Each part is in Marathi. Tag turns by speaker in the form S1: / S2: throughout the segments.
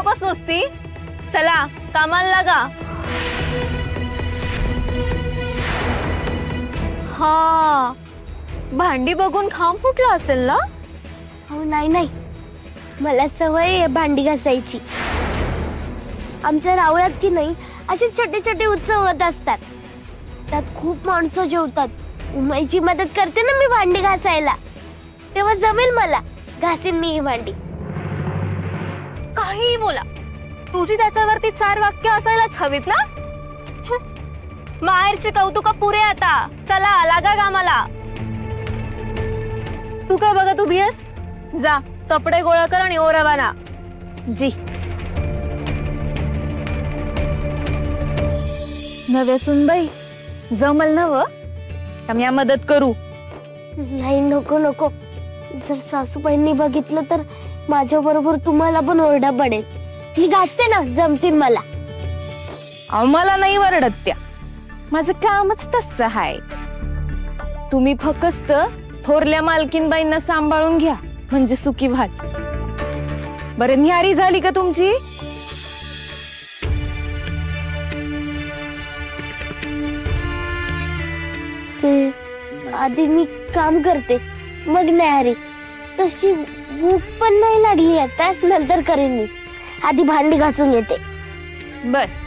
S1: नकोस नुसती, चला कामाला लागा। हा, भांडी बघून खांब फुटला असेल ना?
S2: हो नाही नाही, मला सवय आहे भांडी घासायची। आमच्या रावळ्यात की नाही असे छोटे छोटे उत्सव होत असतात, त्यात खूप माणसं जेवतात। उमाईची मदत करते ना मी भांडी घासायला, तेव्हा जमेल मला, घासीन मी ही भांडी।
S1: काही बोला, तुझी त्याच्यावरती 4 वाक्य असायलाच हवीत ना। माहेरची कौतुक पुरे आता, चला लागा कामाला। तू काय बघा तू बियस, जा कपडे गोळा कर आणि ओ रवाना।
S2: जी।
S3: नव्या सुनबाई, जमल नव का मी मदत करू?
S2: नाही नको नको, जर सासूबाईंनी बघितलं तर माझ्या बरोबर तुम्हाला पण ओरडा पडेल। मी घासते ना, जमतील मला।
S3: अहो मला नाही वरडत त्या, माझं कामच तसं आहे। तुम्ही फक्त थोरल्या मालकीनबाईंना सांभाळून घ्या म्हणजे सुखी व्हाल। बरं, न्यारी झाली का तुमची?
S2: ते आधी मी काम करते, मग न्याहारी। तशी भूक पण नाही लागली आता, नंतर करेन मी। आधी भांडी घासून येते।
S3: बर।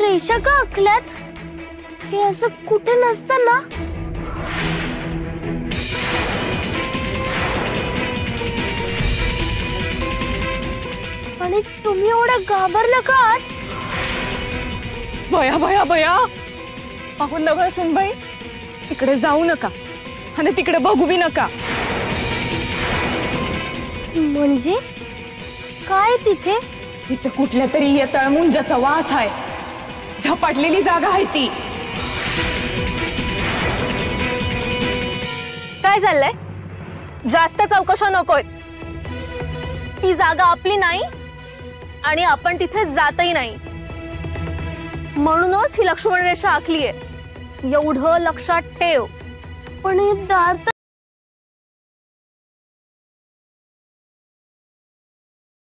S2: रेषा का आखल्यात? हे असं कुठे नसतं ना। आणि तुम्ही एवढं घाबरलं का?
S3: बया बया बया, अहो नव्या सुनबाई, तिकडे जाऊ नका आणि तिकडे बघू बी नका।
S2: म्हणजे काय तिथे?
S3: इथं कुठल्या तरी या तळमुंजाचा वास आहे, झपाटलेली जागा आहे ती।
S1: काय चाललंय? जास्त चौकशा नकोय। ती जागा आपली नाही आणि आपण तिथे जातही नाही, म्हणूनच ही लक्ष्मण रेषा आखलीये, एवढं लक्षात ठेव।
S2: पण हे दार